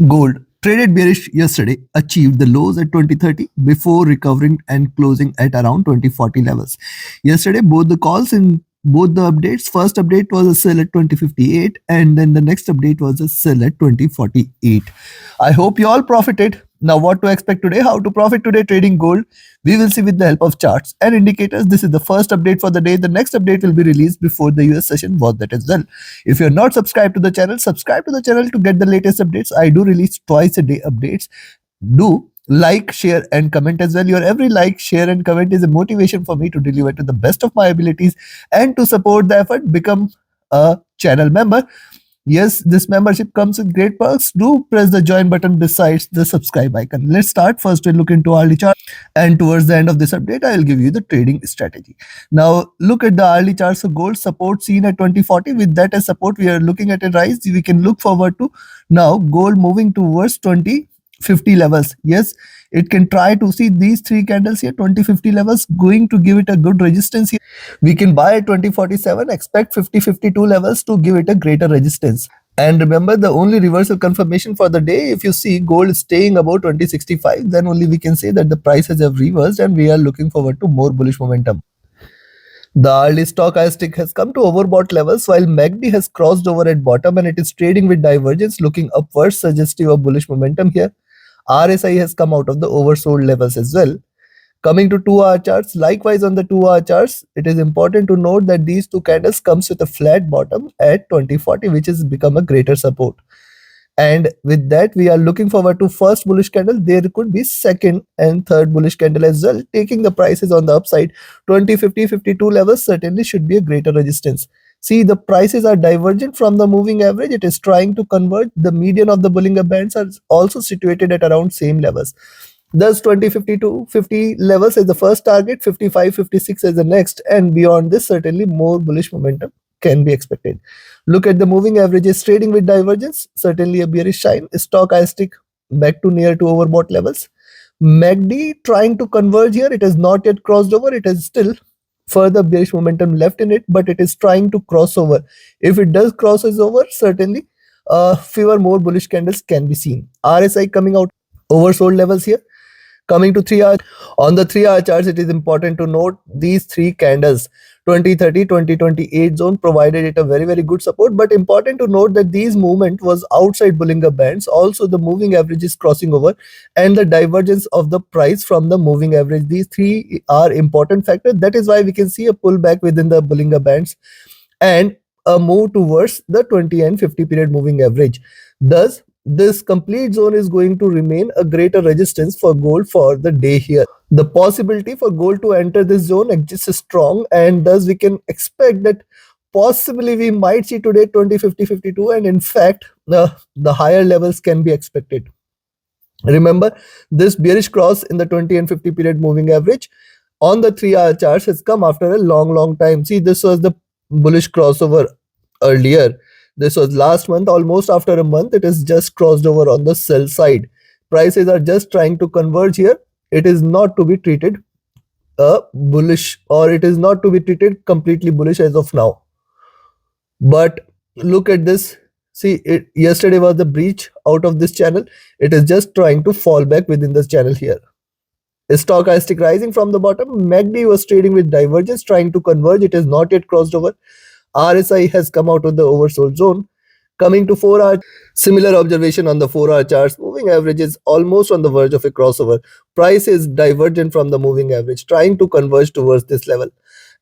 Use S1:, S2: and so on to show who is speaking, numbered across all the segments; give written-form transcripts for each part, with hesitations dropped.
S1: Gold, traded bearish yesterday, achieved the lows at 2030 before recovering and closing at around 2040 levels. Yesterday, both the calls in both the updates, first update was a sell at 2058 and then the next update was a sell at 2048. I hope you all profited. Now what to expect today, how to profit today trading gold, we will see with the help of charts and indicators. This is the first update for the day. The next update will be released before the US session was that as well. If you're not subscribed to the channel, subscribe to the channel to get the latest updates. I do release twice a day updates. Do like, share and comment as well. Your every like, share and comment is a motivation for me to deliver to the best of my abilities and to support the effort. Become a channel member. Yes, this membership comes with great perks. Do press the join button besides the subscribe icon. Let's start. First, we'll look into hourly chart, and towards the end of this update, I will give you the trading strategy. Now, look at the hourly charts of gold support seen at 2040. With that as support, we are looking at a rise. We can look forward to now gold moving towards 2050 levels. Yes, it can try to see these three candles here, 2050 levels, going to give it a good resistance here. We can buy at 2047, expect 5052 levels to give it a greater resistance. And remember, the only reversal confirmation for the day, if you see gold staying above 2065, then only we can say that the prices have reversed and we are looking forward to more bullish momentum. The early stochastic has come to overbought levels while MACD has crossed over at bottom and it is trading with divergence looking upwards, suggestive of bullish momentum here. RSI has come out of the oversold levels as well. Coming to 2-hour charts, likewise on the 2-hour charts, it is important to note that these two candles comes with a flat bottom at 2040, which has become a greater support. And with that, we are looking forward to first bullish candle. There could be second and third bullish candle as well, taking the prices on the upside. 2050, 52 levels certainly should be a greater resistance. See, the prices are divergent from the moving average. It is trying to converge. The median of the Bollinger Bands are also situated at around same levels. Thus, 2052, 50 levels as the first target, 55, 56 as the next, and beyond this, certainly more bullish momentum can be expected. Look at the moving averages trading with divergence, certainly a bearish sign. Stochastic back to near to overbought levels. MACD trying to converge here. It has not yet crossed over. It has still further bearish momentum left in it, but it is trying to cross over. If it does crosses over, certainly fewer more bullish candles can be seen. RSI coming out oversold levels here. Coming to 3-hour, on the 3-hour charts, it is important to note these three candles, 2030, 2028 zone provided it a very, very good support. But important to note that these movement was outside Bollinger Bands. Also, the moving average is crossing over and the divergence of the price from the moving average. These three are important factors. That is why we can see a pullback within the Bollinger Bands and a move towards the 20 and 50 period moving average. Thus, this complete zone is going to remain a greater resistance for gold for the day here. The possibility for gold to enter this zone exists strong, and thus we can expect that possibly we might see today 20, 50, 52, and in fact the higher levels can be expected. Remember, this bearish cross in the 20 and 50 period moving average on the 3-hour charts has come after a long time. See, this was the bullish crossover earlier. This was last month. Almost after a month, it is just crossed over on the sell side. Prices are just trying to converge here. It is not to be treated bullish, or it is not to be treated completely bullish as of now. But look at this. See, yesterday was the breach out of this channel. It is just trying to fall back within this channel here. Stochastic rising from the bottom. MACD was trading with divergence, trying to converge. It has not yet crossed over. RSI has come out of the oversold zone. Coming to 4-hour, similar observation on the 4-hour charts. Moving average is almost on the verge of a crossover. Price is divergent from the moving average, trying to converge towards this level.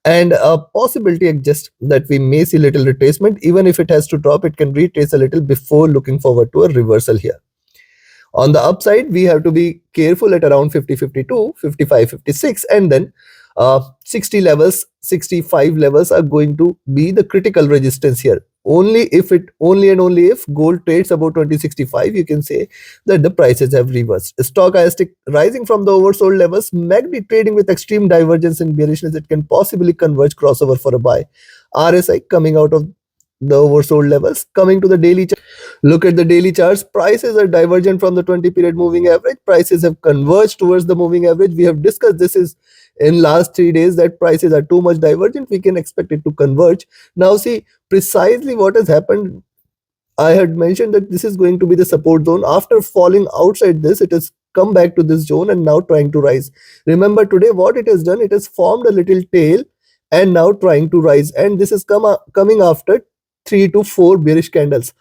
S1: And a possibility exists that we may see little retracement. Even if it has to drop, it can retrace a little before looking forward to a reversal here. On the upside, we have to be careful at around 50, 52, 55, 56, and then 60 levels, 65 levels are going to be the critical resistance here. Only and only if gold trades about 2065, you can say that the prices have reversed. Stochastic rising from the oversold levels, MACD trading with extreme divergence and bearishness, it can possibly converge crossover for a buy. RSI coming out of the oversold levels. Coming to the daily chart, look at the daily charts. Prices are divergent from the 20 period moving average. Prices have converged towards the moving average. We have discussed this is in last 3 days that prices are too much divergent. We can expect it to converge. Now see precisely what has happened I had mentioned that this is going to be the support zone. After falling outside this, it has come back to this zone and now trying to rise. Remember today what it has done, it has formed a little tail and now trying to rise, and this is coming after 3 to 4 bearish candles.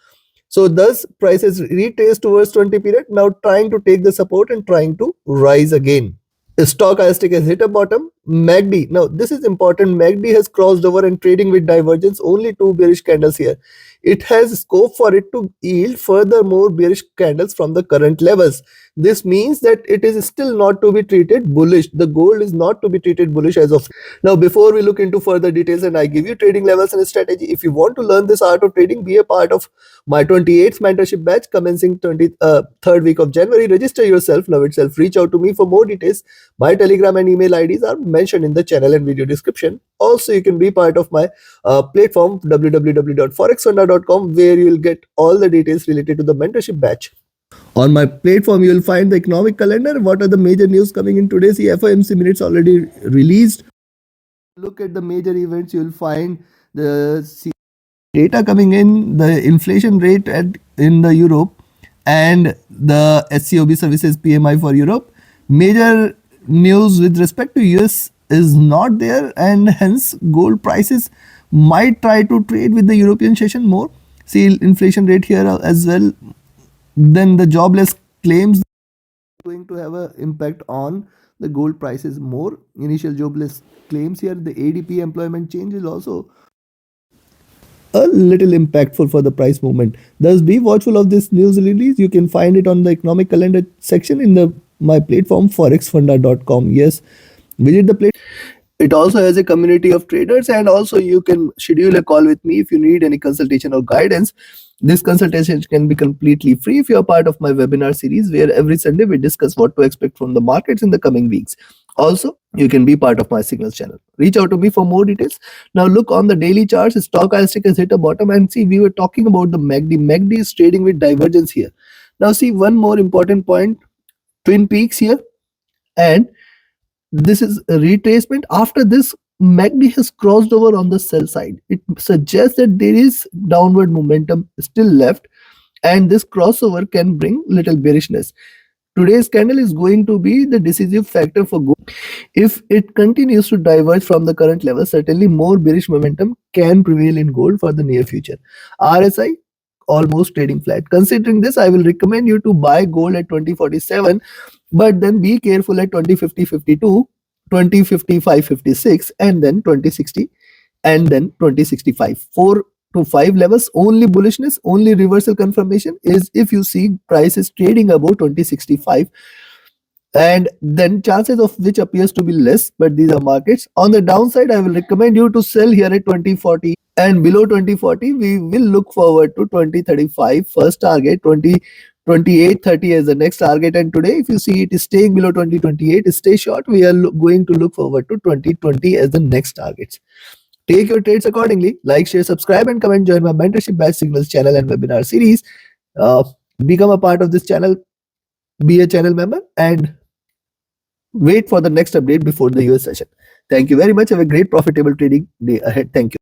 S1: So thus prices retraced towards 20 period, now trying to take the support and trying to rise again. Stochastic has hit a bottom. MACD. Now, this is important. MACD has crossed over and trading with divergence. Only two bearish candles here. It has scope for it to yield further more bearish candles from the current levels. This means that it is still not to be treated bullish. The gold is not to be treated bullish as of now. Before we look into further details and I give you trading levels and strategy, if you want to learn this art of trading, be a part of my 28th mentorship batch commencing 23rd week of January. Register yourself now itself. Reach out to me for more details. My Telegram and email IDs are mentioned in the channel and video description. Also, you can be part of my platform www.forexfunda.com, where you will get all the details related to the mentorship batch. On my platform, you will find the economic calendar. What are the major news coming in today? See, FOMC minutes already released. Look at the major events. You will find the data coming in, the inflation rate in the Europe, and the SCOB services PMI for Europe. Major news with respect to US is not there, and hence gold prices might try to trade with the European session more. See inflation rate here as well. Then the jobless claims going to have an impact on the gold prices more. Initial jobless claims here. The ADP employment change is also a little impactful for the price movement. Thus, be watchful of this news release. You can find it on the economic calendar section in the my platform forexfunda.com. Yes, visit the platform. It also has a community of traders, and also you can schedule a call with me if you need any consultation or guidance. This consultation can be completely free if you are part of my webinar series, where every Sunday we discuss what to expect from the markets in the coming weeks. Also, you can be part of my signals channel. Reach out to me for more details. Now look on the daily charts. Stochastic has hit a bottom, and see, we were talking about the MACD. MACD is trading with divergence here. Now see, one more important point, twin peaks here, and this is a retracement. After this, MACD has crossed over on the sell side. It suggests that there is downward momentum still left, and this crossover can bring little bearishness. Today's candle is going to be the decisive factor for gold. If it continues to diverge from the current level, certainly more bearish momentum can prevail in gold for the near future. RSI almost trading flat. Considering this, I will recommend you to buy gold at 2047, but then be careful at 2050-52, 2055-56, and then 2060, and then 2065. 4 to 5 levels. Only bullishness, only reversal confirmation is if you see prices trading above 2065, and then chances of which appears to be less, but these are markets. On the downside, I will recommend you to sell here at 2040, and below 2040 we will look forward to 2035 first target, 2028-30 as the next target. And today if you see it is staying below 2028, stay short. We are going to look forward to 2020 as the next targets. Take your trades accordingly. Like, share, subscribe, and comment. Join my mentorship batch signals channel and webinar series. Become a part of this channel, be a channel member, and wait for the next update before the US session. Thank you very much. Have a great profitable trading day ahead. Thank you.